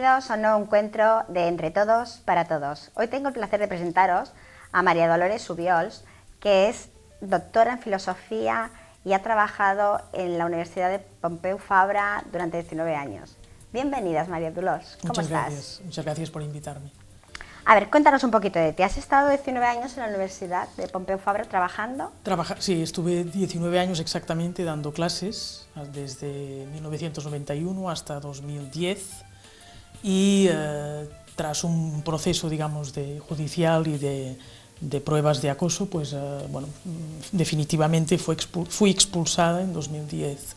Bienvenidos a un nuevo encuentro de Entre Todos para Todos. Hoy tengo el placer de presentaros a María Dolores Subiols, que es doctora en filosofía y ha trabajado en la Universidad de Pompeu Fabra durante 19 años. Bienvenidas, María Dolores. ¿Cómo estás? Muchas gracias por invitarme. A ver, cuéntanos un poquito de ti. ¿Has estado 19 años en la Universidad de Pompeu Fabra trabajando? Sí, estuve 19 años exactamente dando clases, desde 1991 hasta 2010, y tras un proceso, digamos, judicial y de pruebas de acoso, pues, definitivamente fui expulsada en 2010,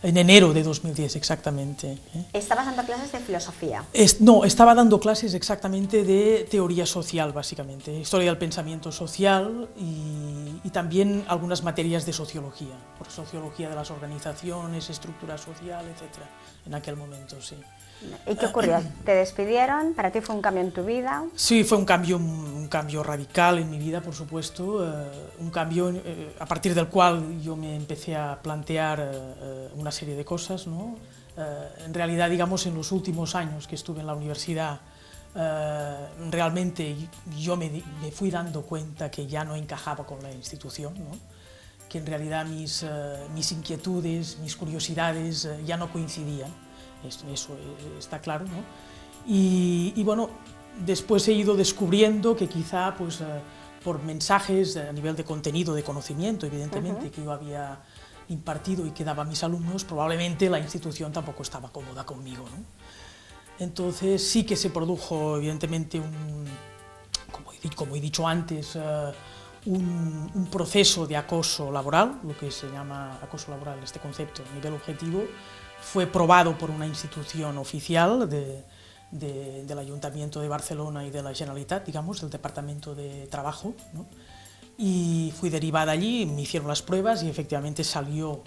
en enero de 2010 exactamente. ¿Estabas dando clases de filosofía? No, estaba dando clases exactamente de teoría social, básicamente, historia del pensamiento social y también algunas materias de sociología, por sociología de las organizaciones, estructura social, etc. En aquel momento, sí. ¿Y qué ocurrió? ¿Te despidieron? ¿Para ti fue un cambio en tu vida? Sí, fue un cambio radical en mi vida, por supuesto, un cambio a partir del cual yo me empecé a plantear una serie de cosas, ¿no? En realidad, digamos, en los últimos años que estuve en la universidad, realmente yo me fui dando cuenta que ya no encajaba con la institución, ¿no? Que en realidad mis inquietudes, mis curiosidades ya no coincidían. Eso está claro, ¿no? Y bueno, después he ido descubriendo que quizá, pues, por mensajes a nivel de contenido, de conocimiento, evidentemente, que yo había impartido y que daba a mis alumnos, probablemente la institución tampoco estaba cómoda conmigo, ¿no? Entonces sí que se produjo, evidentemente, como he dicho antes, un proceso de acoso laboral, lo que se llama acoso laboral, este concepto a nivel objetivo, fue probado por una institución oficial del Ayuntamiento de Barcelona y de la Generalitat, digamos, del Departamento de Trabajo, ¿no? Y fui derivada allí, me hicieron las pruebas y efectivamente salió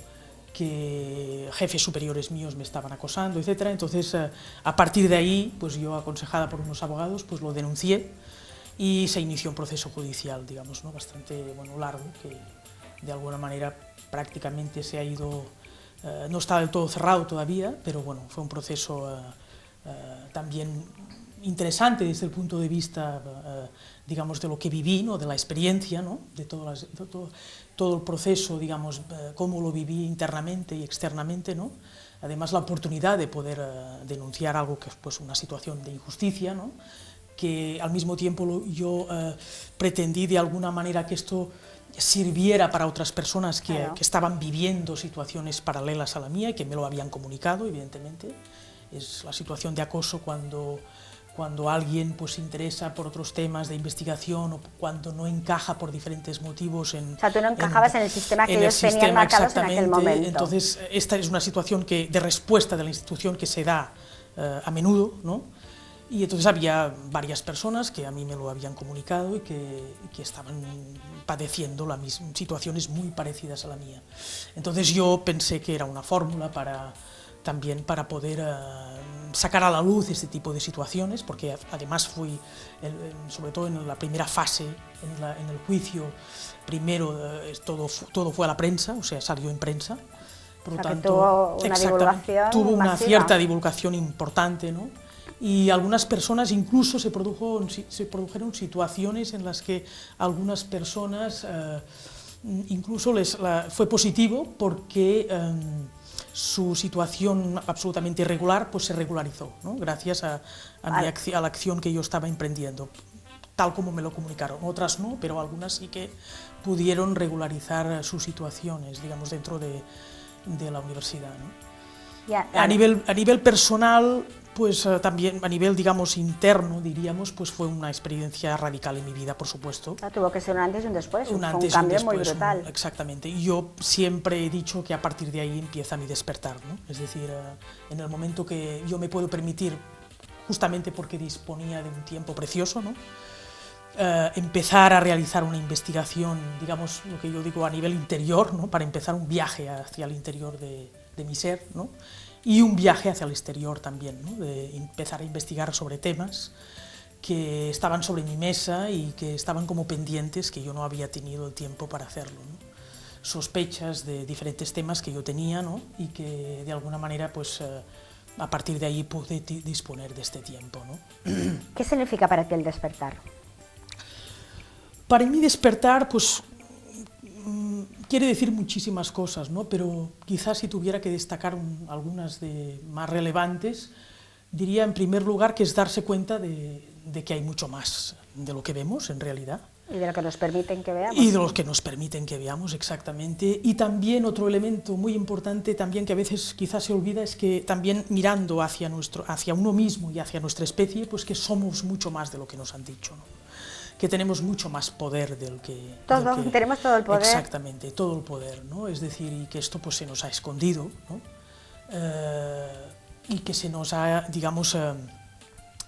que jefes superiores míos me estaban acosando, etc. Entonces, a partir de ahí, pues yo, aconsejada por unos abogados, pues lo denuncié y se inició un proceso judicial, digamos, ¿no? Bastante, bueno, largo, que de alguna manera prácticamente se ha ido, no está del todo cerrado todavía, pero bueno, fue un proceso también interesante desde el punto de vista, digamos, de lo que viví, ¿no? De la experiencia, ¿no? De todo el proceso, digamos, cómo lo viví internamente y externamente, ¿no? Además, la oportunidad de poder denunciar algo que es, pues, una situación de injusticia, ¿no? Que al mismo tiempo yo pretendí de alguna manera que esto sirviera para otras personas que estaban viviendo situaciones paralelas a la mía y que me lo habían comunicado, evidentemente. Es la situación de acoso cuando alguien, pues, se interesa por otros temas de investigación o cuando no encaja por diferentes motivos en... O sea, tú no encajabas en el sistema que ellos tenían marcados en aquel momento. Entonces, esta es una situación de respuesta de la institución que se da a menudo, ¿no? Y entonces había varias personas que a mí me lo habían comunicado y que estaban padeciendo situaciones muy parecidas a la mía. Entonces yo pensé que era una fórmula también para poder sacar a la luz este tipo de situaciones, porque además fui, sobre todo en la primera fase, en el juicio, primero todo fue a la prensa, o sea, salió en prensa. Por lo tanto, tuvo una cierta divulgación importante, ¿no? Y algunas personas, incluso se produjeron situaciones en las que algunas personas incluso fue positivo porque su situación absolutamente irregular, pues se regularizó, ¿no? Gracias a la acción que yo estaba emprendiendo, tal como me lo comunicaron. Otras no, pero algunas sí que pudieron regularizar sus situaciones, digamos, dentro de la universidad, ¿no? A nivel personal, pues también a nivel, digamos, interno, diríamos, pues fue una experiencia radical en mi vida, por supuesto. Tuvo que ser un antes y un después, un cambio muy brutal. Exactamente, y yo siempre he dicho que a partir de ahí empieza mi despertar, ¿no? Es decir, en el momento que yo me puedo permitir, justamente porque disponía de un tiempo precioso, ¿no? Empezar a realizar una investigación, digamos, lo que yo digo a nivel interior, ¿no? Para empezar un viaje hacia el interior de mi ser, ¿no? Y un viaje hacia el exterior también, ¿no? De empezar a investigar sobre temas que estaban sobre mi mesa y que estaban como pendientes, que yo no había tenido el tiempo para hacerlo, ¿no? sospechas de diferentes temas que yo tenía, ¿no? Y que de alguna manera pues a partir de ahí pude disponer de este tiempo, ¿no? ¿Qué significa para ti el despertar? Para mí despertar pues quiere decir muchísimas cosas, ¿no? Pero quizás si tuviera que destacar algunas de más relevantes, diría en primer lugar que es darse cuenta de que hay mucho más de lo que vemos en realidad. Y de lo que nos permiten que veamos. Y de los que nos permiten que veamos, exactamente. Y también otro elemento muy importante también que a veces quizás se olvida es que también mirando hacia uno mismo y hacia nuestra especie, pues que somos mucho más de lo que nos han dicho, ¿no? Que tenemos mucho más poder del que... Tenemos todo el poder. Exactamente, todo el poder, ¿no? Es decir, y que esto pues se nos ha escondido, ¿no? Y que se nos ha, digamos,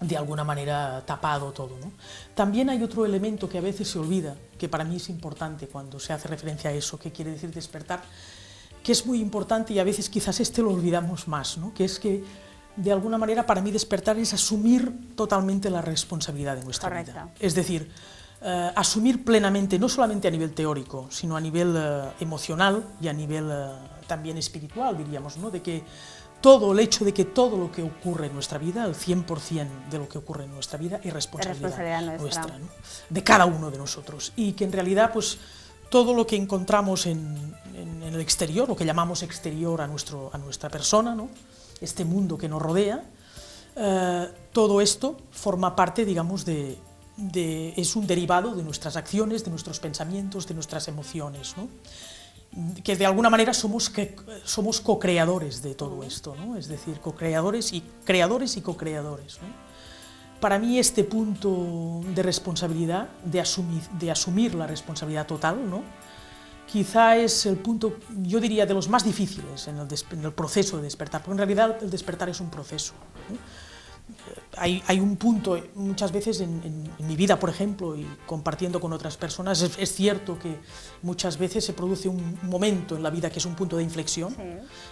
de alguna manera tapado todo, ¿no? También hay otro elemento que a veces se olvida, que para mí es importante cuando se hace referencia a eso, que quiere decir despertar, que es muy importante y a veces quizás lo olvidamos más, ¿no? Que es que de alguna manera para mí despertar es asumir totalmente la responsabilidad de nuestra vida. Es decir, asumir plenamente, no solamente a nivel teórico, sino a nivel emocional y a nivel también espiritual, diríamos, ¿no? De que el hecho de que todo lo que ocurre en nuestra vida, el 100% de lo que ocurre en nuestra vida es responsabilidad nuestra, ¿no? De cada uno de nosotros. Y que en realidad pues todo lo que encontramos en el exterior, lo que llamamos exterior a nuestra persona, ¿no? Este mundo que nos rodea, todo esto forma parte, digamos, es un derivado de nuestras acciones, de nuestros pensamientos, de nuestras emociones, ¿no? Que de alguna manera somos co-creadores de todo esto, ¿no? Es decir, co-creadores y creadores y co-creadores, ¿no? Para mí este punto de responsabilidad, de asumir la responsabilidad total, ¿no? Quizá es el punto, yo diría, de los más difíciles en el proceso de despertar, porque en realidad el despertar es un proceso, ¿no? Hay un punto, muchas veces en mi vida, por ejemplo, y compartiendo con otras personas, es cierto que muchas veces se produce un momento en la vida que es un punto de inflexión, sí.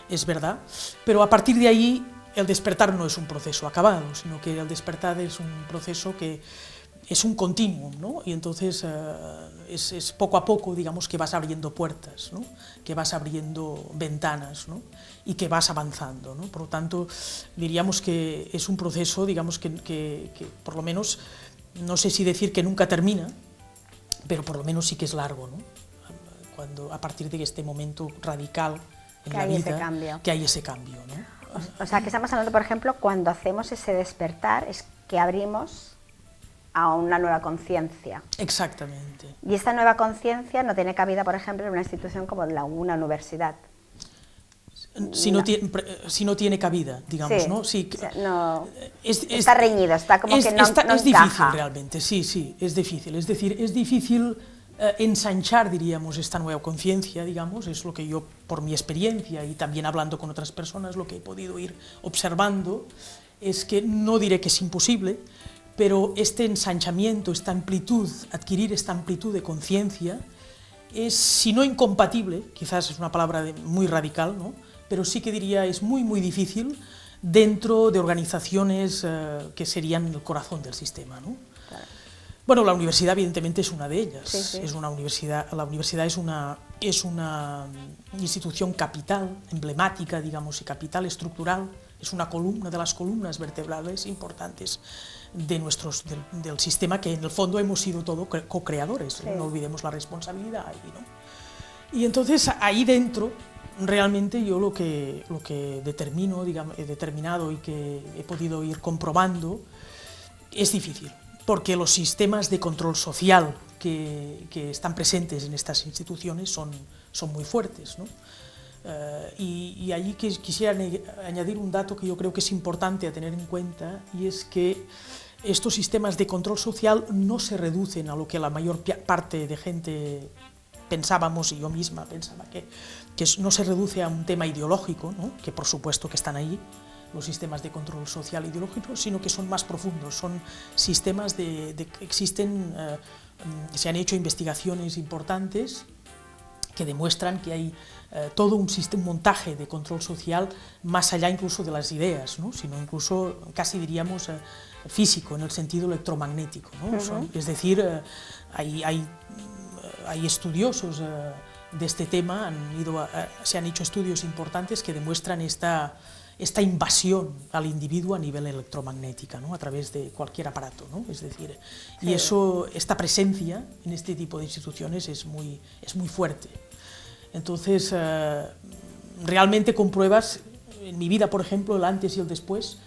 Es verdad, pero a partir de ahí el despertar no es un proceso acabado, sino que el despertar es un proceso que es un continuum, ¿no? Y entonces es poco a poco, digamos, que vas abriendo puertas, ¿no? Que vas abriendo ventanas, ¿no? Y que vas avanzando, ¿no? Por lo tanto, diríamos que es un proceso, digamos, que por lo menos, no sé si decir que nunca termina, pero por lo menos sí que es largo, ¿no? Cuando, a partir de este momento radical en la vida, que hay ese cambio, ¿no? O sea, que estamos hablando, por ejemplo, cuando hacemos ese despertar, es que abrimos a una nueva conciencia. Exactamente. Y esta nueva conciencia no tiene cabida, por ejemplo, en una institución como una universidad. Si no tiene cabida, digamos, sí, ¿no? Sí, o sea, no, está reñido, está como que no es difícil realmente, sí, es difícil. Es decir, es difícil ensanchar, diríamos, esta nueva conciencia, digamos, es lo que yo, por mi experiencia y también hablando con otras personas, lo que he podido ir observando, es que no diré que es imposible, pero este ensanchamiento, esta amplitud, adquirir esta amplitud de conciencia, es, si no incompatible, quizás es una palabra muy radical, ¿no? Pero sí que diría es muy, muy difícil dentro de organizaciones que serían el corazón del sistema, ¿no? Claro. Bueno, la universidad evidentemente es una de ellas. Sí, sí. La universidad es una institución capital, emblemática, digamos, y capital estructural, es una de las columnas vertebrales importantes del sistema, que en el fondo hemos sido todos co-creadores, sí. No olvidemos la responsabilidad ahí, ¿no? Y entonces ahí dentro, realmente yo lo que determino, digamos, he determinado y que he podido ir comprobando, es difícil, porque los sistemas de control social que están presentes en estas instituciones son muy fuertes, ¿no? Y allí quisiera añadir un dato que yo creo que es importante a tener en cuenta, y es que estos sistemas de control social no se reducen a lo que la mayor parte de gente pensábamos, y yo misma pensaba, que no se reduce a un tema ideológico, ¿no? Que por supuesto que están ahí los sistemas de control social ideológico, sino que son más profundos, son sistemas existen, se han hecho investigaciones importantes que demuestran que hay todo un montaje de control social más allá incluso de las ideas, ¿no? Sino incluso casi diríamos físico, en el sentido electromagnético, ¿no? Es decir, hay estudiosos este tema se han hecho estudios importantes que demuestran esta invasión al individuo a nivel electromagnética, ¿no? A través de cualquier aparato, ¿no? Es decir, y esta presencia en este tipo de instituciones es muy fuerte. Entonces, realmente compruebas en mi vida, por ejemplo, el antes y el después,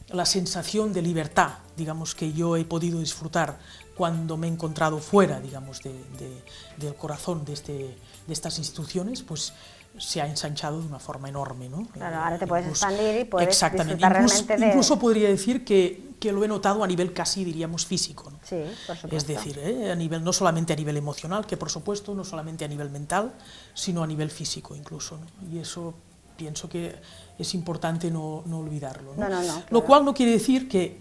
la sensación de libertad, digamos, que yo he podido disfrutar cuando me he encontrado fuera, digamos, del corazón de estas instituciones, pues se ha ensanchado de una forma enorme, ¿no? Claro, ahora te puedes expandir y puedes exactamente. disfrutar realmente de... Incluso podría decir que lo he notado a nivel casi, diríamos, físico, ¿no? Sí, por supuesto. Es decir, no solamente a nivel emocional, que por supuesto, no solamente a nivel mental, sino a nivel físico incluso, ¿no? Y eso pienso que es importante no olvidarlo, ¿no? Claro. Lo cual no quiere decir que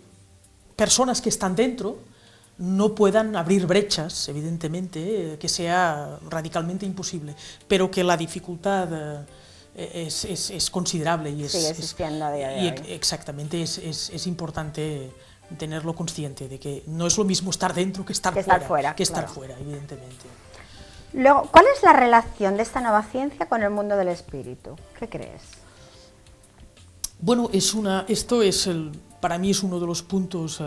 personas que están dentro no puedan abrir brechas, evidentemente, que sea radicalmente imposible, pero que la dificultad es considerable y sigue existiendo a día de hoy. Exactamente, es importante tenerlo consciente de que no es lo mismo estar dentro que estar fuera, evidentemente. Luego, ¿cuál es la relación de esta nueva ciencia con el mundo del espíritu? ¿Qué crees? Bueno, para mí es uno de los puntos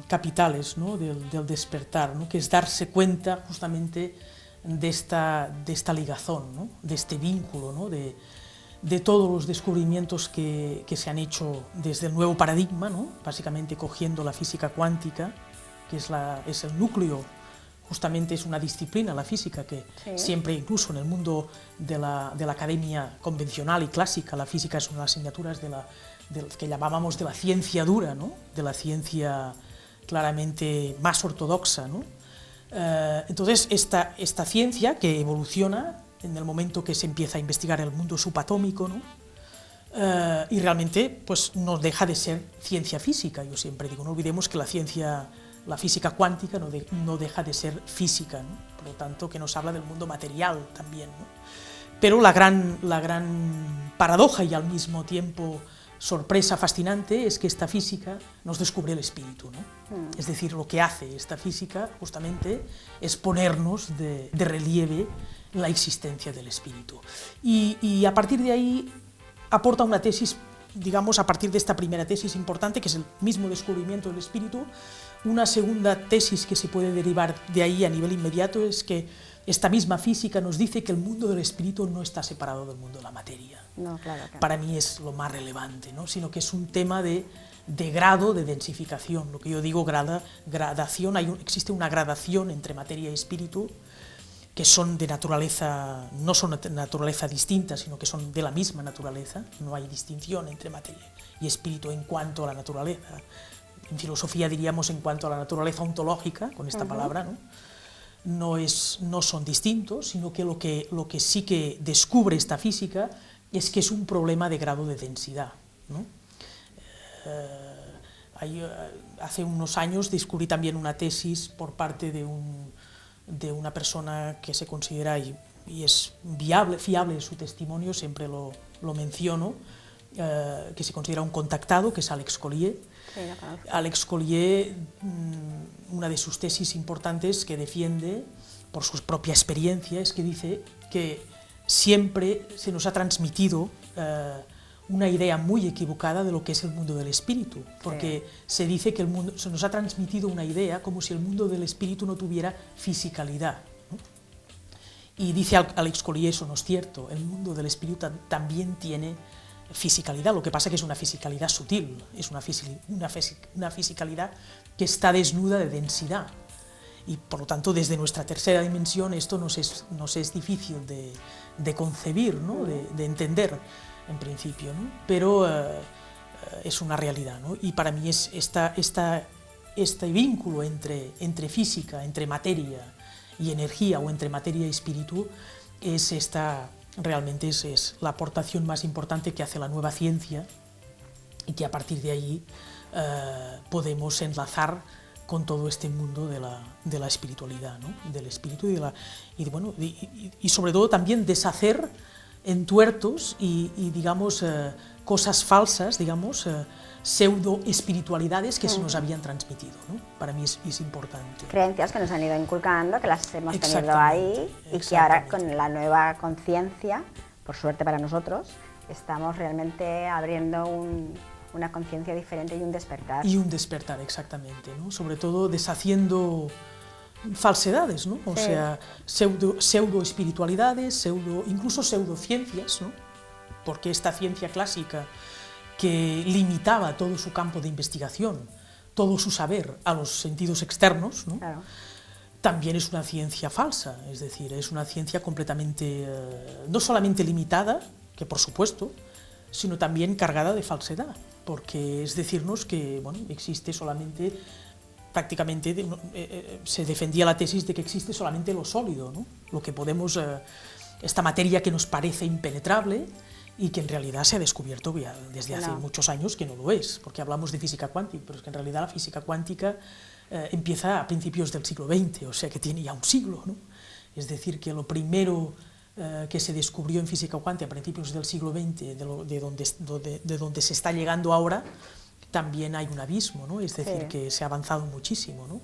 capitales, ¿no? del despertar, ¿no? Que es darse cuenta justamente de esta ligazón, ¿no? De este vínculo, ¿no? de todos los descubrimientos que se han hecho desde el nuevo paradigma, ¿no? Básicamente cogiendo la física cuántica, que es el núcleo, justamente es una disciplina, la física, que siempre, incluso en el mundo de la academia convencional y clásica, la física es una de las asignaturas que llamábamos de la ciencia dura, ¿no? De la ciencia claramente más ortodoxa, ¿no? Entonces, esta ciencia que evoluciona en el momento que se empieza a investigar el mundo subatómico, ¿no? Y realmente pues, no deja de ser ciencia física. Yo siempre digo, no olvidemos que la física cuántica no deja de ser física, ¿no? Por lo tanto, que nos habla del mundo material también, ¿no? Pero la gran paradoja y al mismo tiempo sorpresa fascinante es que esta física nos descubre el espíritu, ¿no? Es decir, lo que hace esta física justamente es ponernos de relieve la existencia del espíritu. Y a partir de ahí aporta una tesis, digamos, a partir de esta primera tesis importante, que es el mismo descubrimiento del espíritu. Una segunda tesis que se puede derivar de ahí a nivel inmediato es que esta misma física nos dice que el mundo del espíritu no está separado del mundo de la materia. No, claro. Para mí es lo más relevante, ¿no? Sino que es un tema de grado, de densificación. Lo que yo digo, gradación, existe una gradación entre materia y espíritu, que son de naturaleza, no son de naturaleza distinta, sino que son de la misma naturaleza. No hay distinción entre materia y espíritu en cuanto a la naturaleza. En filosofía diríamos en cuanto a la naturaleza ontológica, con esta palabra, ¿no? No son distintos, sino que lo que sí que descubre esta física es que es un problema de grado de densidad, ¿no? Hace unos años descubrí también una tesis por parte de una persona que se considera, y es fiable en su testimonio, siempre lo menciono, que se considera un contactado, que es Alex Collier. Sí, lo conozco. Alex Collier, una de sus tesis importantes que defiende por su propia experiencia es que dice que siempre se nos ha transmitido una idea muy equivocada de lo que es el mundo del espíritu, porque se dice que se nos ha transmitido una idea como si el mundo del espíritu no tuviera fisicalidad, ¿no? Y dice Alex Collier, eso no es cierto, el mundo del espíritu también tiene fisicalidad, lo que pasa es que es una fisicalidad sutil, es una fisicalidad que está desnuda de densidad, y por lo tanto desde nuestra tercera dimensión esto nos es difícil de concebir, ¿no? de entender en principio, ¿no? Pero es una realidad, ¿no? Y para mí es este vínculo entre física, entre materia y energía, o entre materia y espíritu, realmente es la aportación más importante que hace la nueva ciencia, y que a partir de ahí podemos enlazar con todo este mundo de la espiritualidad, ¿no? Del espíritu y sobre todo también deshacer entuertos y digamos, cosas falsas, digamos, pseudo-espiritualidades que se nos habían transmitido, ¿no? Para mí es importante. Creencias que nos han ido inculcando, que las hemos tenido ahí y que ahora con la nueva conciencia, por suerte para nosotros, estamos realmente abriendo una conciencia diferente y un despertar. Y un despertar, exactamente, ¿no? Sobre todo deshaciendo falsedades, ¿no? O sea, pseudo-espiritualidades, incluso pseudociencias, ¿no? Porque esta ciencia clásica que limitaba todo su campo de investigación, todo su saber a los sentidos externos, ¿no? Claro. También es una ciencia falsa, es decir, es una ciencia completamente, no solamente limitada, que por supuesto, sino también cargada de falsedad, porque es decirnos que, bueno, existe solamente, prácticamente se defendía la tesis de que existe solamente lo sólido, ¿no? Lo que podemos, esta materia que nos parece impenetrable, y que en realidad se ha descubierto ya desde hace muchos años que no lo es, porque hablamos de física cuántica, pero es que en realidad la física cuántica empieza a principios del siglo XX, o sea que tiene ya un siglo, ¿no? Es decir, que lo primero que se descubrió en física cuántica a principios del siglo XX, de donde se está llegando ahora, también hay un abismo, ¿no? Es decir, que se ha avanzado muchísimo, ¿no?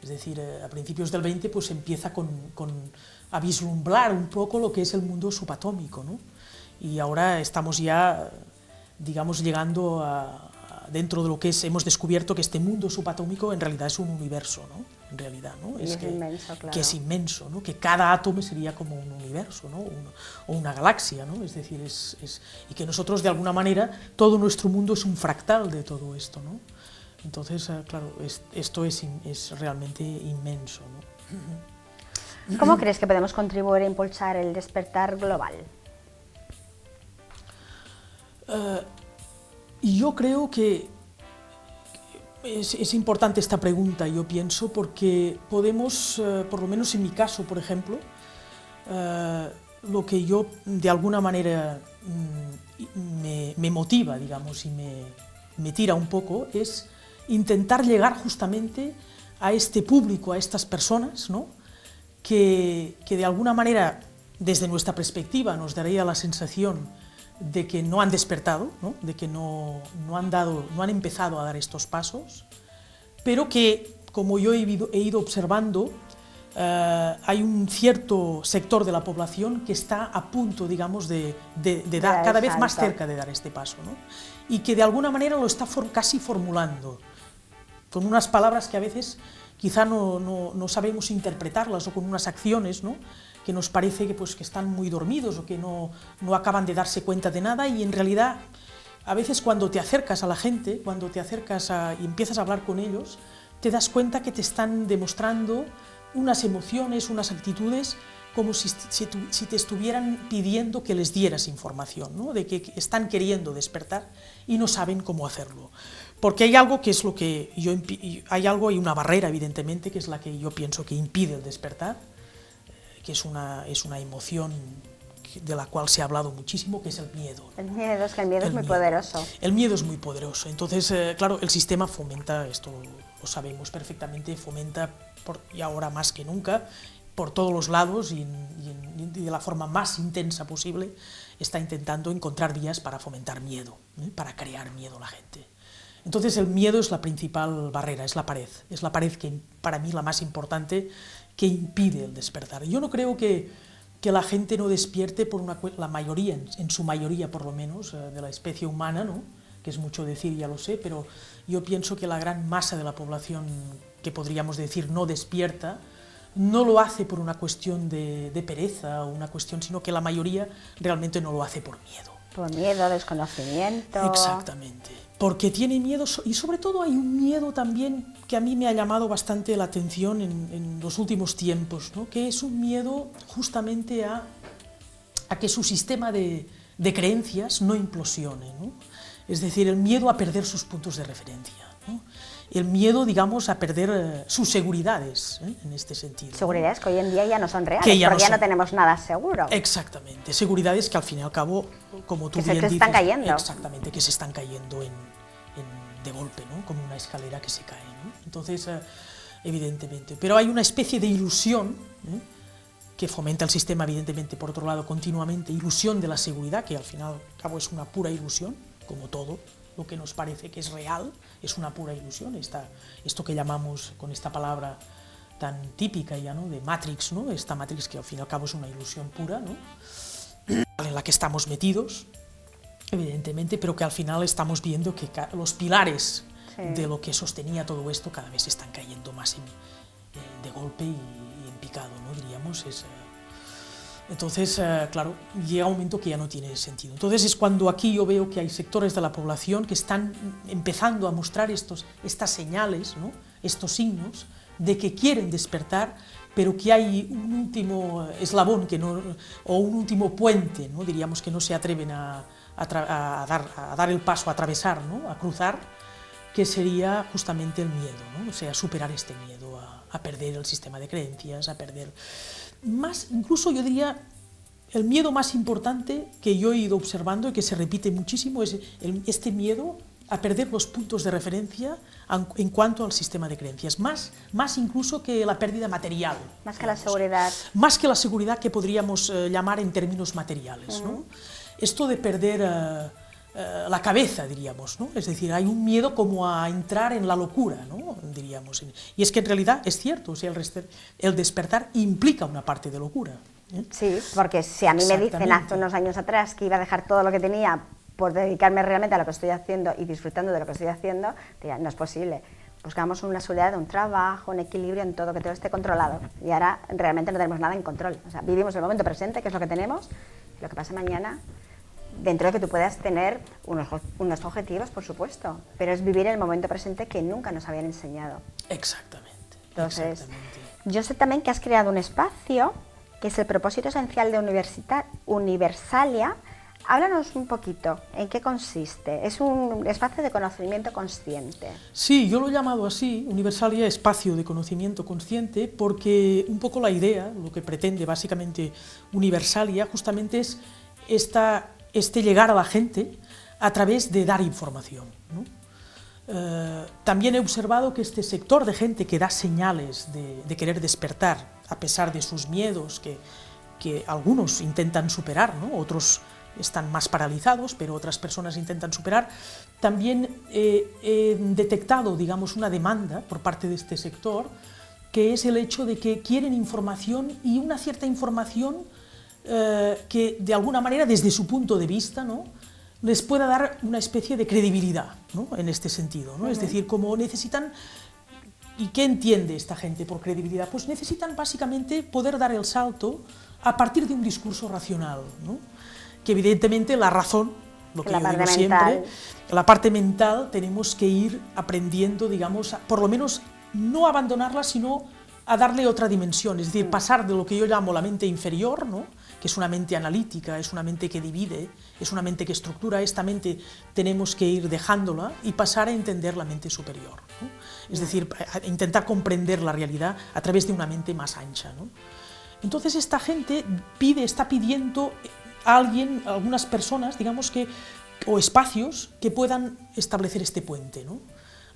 Es decir, a principios del XX pues empieza a vislumbrar un poco lo que es el mundo subatómico, ¿no? Y ahora estamos ya, digamos, llegando dentro de lo que hemos descubierto que este mundo subatómico en realidad es un universo, ¿no? En realidad, ¿no? Es inmenso, claro. Que es inmenso, ¿no? Que cada átomo sería como un universo, ¿no? O una galaxia, ¿no? Es decir, y que nosotros de alguna manera, todo nuestro mundo es un fractal de todo esto, ¿no? Entonces, claro, esto es realmente inmenso, ¿no? ¿Cómo crees que podemos contribuir a impulsar el despertar global? Yo creo que es importante esta pregunta, yo pienso, porque podemos, por lo menos en mi caso, por ejemplo, lo que yo de alguna manera me motiva, digamos, y me tira un poco, es intentar llegar justamente a este público, a estas personas, ¿no? que de alguna manera, desde nuestra perspectiva, nos daría la sensación de que no han despertado, ¿no? De que no han empezado a dar estos pasos, pero que, como yo he ido observando, hay un cierto sector de la población que está a punto, digamos, de dar cada vez más cerca de dar este paso, ¿no? Y que de alguna manera lo está casi formulando, con unas palabras que a veces quizá no sabemos interpretarlas, o con unas acciones, ¿no? Que nos parece que están muy dormidos o que no acaban de darse cuenta de nada, y en realidad a veces cuando te acercas a la gente, cuando te acercas y empiezas a hablar con ellos, te das cuenta que te están demostrando unas emociones, unas actitudes, como si te estuvieran pidiendo que les dieras información, ¿no? De que están queriendo despertar y no saben cómo hacerlo. Porque hay algo que es lo que hay una barrera, evidentemente, que es la que yo pienso que impide el despertar, que es una emoción de la cual se ha hablado muchísimo, que es el miedo. El miedo, es que el miedo es muy poderoso. El miedo es muy poderoso. Entonces, claro, el sistema fomenta, esto lo sabemos perfectamente, fomenta, y ahora más que nunca, por todos los lados y de la forma más intensa posible, está intentando encontrar vías para fomentar miedo, para crear miedo a la gente. Entonces el miedo es la principal barrera, es la pared que para mí la más importante, que impide el despertar. Yo no creo que la gente no despierte por la mayoría, en su mayoría por lo menos, de la especie humana, ¿no? Que es mucho decir, ya lo sé, pero yo pienso que la gran masa de la población, que podríamos decir no despierta, no lo hace por una cuestión de pereza o una cuestión, sino que la mayoría realmente no lo hace por miedo. Por miedo, desconocimiento. Exactamente, porque tiene miedo, y sobre todo hay un miedo también que a mí me ha llamado bastante la atención en los últimos tiempos, ¿no? Que es un miedo justamente a que su sistema de creencias no implosione, ¿no? Es decir, el miedo a perder sus puntos de referencia, ¿no? El miedo, digamos, a perder sus seguridades, en este sentido. Seguridades que hoy en día ya no son reales, porque ya no tenemos nada seguro. Exactamente, seguridades que al fin y al cabo, como tú bien dices... Que se están cayendo. Exactamente, que se están cayendo de golpe, ¿no? Como una escalera que se cae, ¿no? Entonces, evidentemente, pero hay una especie de ilusión, que fomenta el sistema, evidentemente, por otro lado, continuamente, ilusión de la seguridad, que al final y al cabo es una pura ilusión, como todo, lo que nos parece que es real es una pura ilusión. Esto que llamamos con esta palabra tan típica ya, ¿no?, de Matrix, ¿no?, esta Matrix que al fin y al cabo es una ilusión pura, ¿no?, en la que estamos metidos, evidentemente, pero que al final estamos viendo que los pilares de lo que sostenía todo esto cada vez están cayendo más de golpe y en picado, ¿no?, diríamos. Entonces, claro, llega un momento que ya no tiene sentido. Entonces es cuando aquí yo veo que hay sectores de la población que están empezando a mostrar estas señales, ¿no?, estos signos de que quieren despertar, pero que hay un último eslabón o un último puente, ¿no?, diríamos, que no se atreven a dar el paso, a atravesar, ¿no?, a cruzar, que sería justamente el miedo, ¿no?, o sea, superar este miedo a perder el sistema de creencias, a perder... Más, incluso yo diría, el miedo más importante que yo he ido observando y que se repite muchísimo es este miedo a perder los puntos de referencia en cuanto al sistema de creencias, más incluso que la pérdida material. Más que la seguridad. Más que la seguridad que podríamos llamar en términos materiales, ¿no? Esto de perder la cabeza, diríamos, ¿no? Es decir, hay un miedo como a entrar en la locura, ¿no?, diríamos. Y es que en realidad es cierto, o sea, el despertar implica una parte de locura, ¿eh? Sí, porque si a mí me dicen hace unos años atrás que iba a dejar todo lo que tenía por dedicarme realmente a lo que estoy haciendo y disfrutando de lo que estoy haciendo, diría, no es posible. Buscamos una seguridad de un trabajo, un equilibrio en todo, que todo esté controlado. Y ahora realmente no tenemos nada en control. O sea, vivimos el momento presente, que es lo que tenemos, lo que pasa mañana, dentro de que tú puedas tener unos objetivos, por supuesto, pero es vivir el momento presente que nunca nos habían enseñado. Exactamente. Entonces, exactamente. Yo sé también que has creado un espacio que es el propósito esencial de Universalia. Háblanos un poquito, ¿en qué consiste? Es un espacio de conocimiento consciente. Sí, yo lo he llamado así, Universalia, espacio de conocimiento consciente, porque un poco la idea, lo que pretende básicamente Universalia, justamente es llegar a la gente a través de dar información, ¿no? También he observado que este sector de gente que da señales de querer despertar, a pesar de sus miedos, que algunos intentan superar, ¿no?, otros están más paralizados, pero otras personas intentan superar, también he detectado, digamos, una demanda por parte de este sector, que es el hecho de que quieren información, y una cierta información que de alguna manera, desde su punto de vista, ¿no?, les pueda dar una especie de credibilidad, ¿no?, en este sentido, ¿no? Es decir, como necesitan... ¿Y qué entiende esta gente por credibilidad? Pues necesitan básicamente poder dar el salto a partir de un discurso racional, ¿no?, que evidentemente la razón, lo que yo digo siempre, la parte mental tenemos que ir aprendiendo, digamos, por lo menos no abandonarla, sino a darle otra dimensión, es decir, pasar de lo que yo llamo la mente inferior, ¿no?, que es una mente analítica, es una mente que divide, es una mente que estructura. Esta mente tenemos que ir dejándola y pasar a entender la mente superior, ¿no? Es decir, a intentar comprender la realidad a través de una mente más ancha, ¿no? Entonces esta gente está pidiendo a algunas personas, digamos, o espacios que puedan establecer este puente, ¿no?,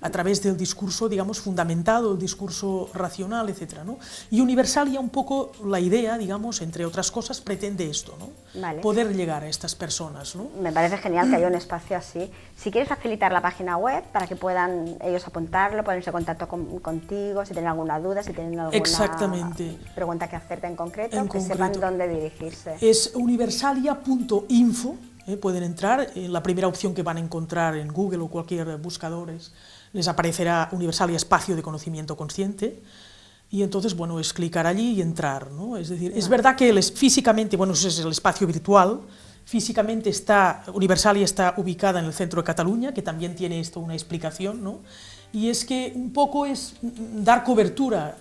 a través del discurso, digamos, fundamentado, el discurso racional, etc., ¿no? Y Universalia, un poco la idea, digamos, entre otras cosas, pretende esto, ¿no? Vale. Poder llegar a estas personas, ¿no? Me parece genial que haya un espacio así. Si quieres facilitar la página web para que puedan ellos apuntarlo, ponerse en contacto contigo, si tienen alguna duda, si tienen alguna pregunta que hacerte en concreto, sepan dónde dirigirse. Es universalia.info. Pueden entrar, la primera opción que van a encontrar en Google o cualquier buscador les aparecerá Universalia Espacio de Conocimiento Consciente, y entonces, bueno, es clicar allí y entrar, ¿no? Es decir, es verdad que físicamente, bueno, ese es el espacio virtual, físicamente Universalia está ubicada en el centro de Cataluña, que también tiene esto una explicación, ¿no? Y es que un poco es dar cobertura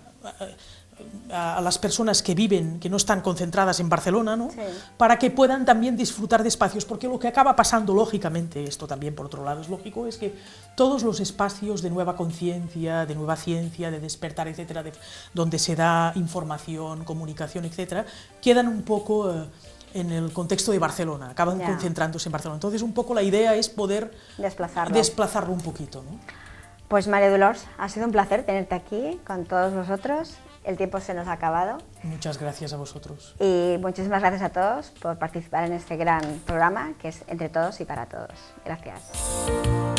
a las personas que viven, que no están concentradas en Barcelona, ¿no? Sí. Para que puedan también disfrutar de espacios, porque lo que acaba pasando, lógicamente, esto también por otro lado es lógico, es que todos los espacios de nueva conciencia, de nueva ciencia, de despertar, etcétera, donde se da información, comunicación, etcétera, quedan un poco en el contexto de Barcelona, acaban concentrándose en Barcelona. Entonces, un poco la idea es poder desplazarlo un poquito, ¿no? Pues María Dolors, ha sido un placer tenerte aquí con todos vosotros. el tiempo se nos ha acabado. Muchas gracias a vosotros. Y muchísimas gracias a todos por participar en este gran programa que es Entre Todos y para Todos. Gracias.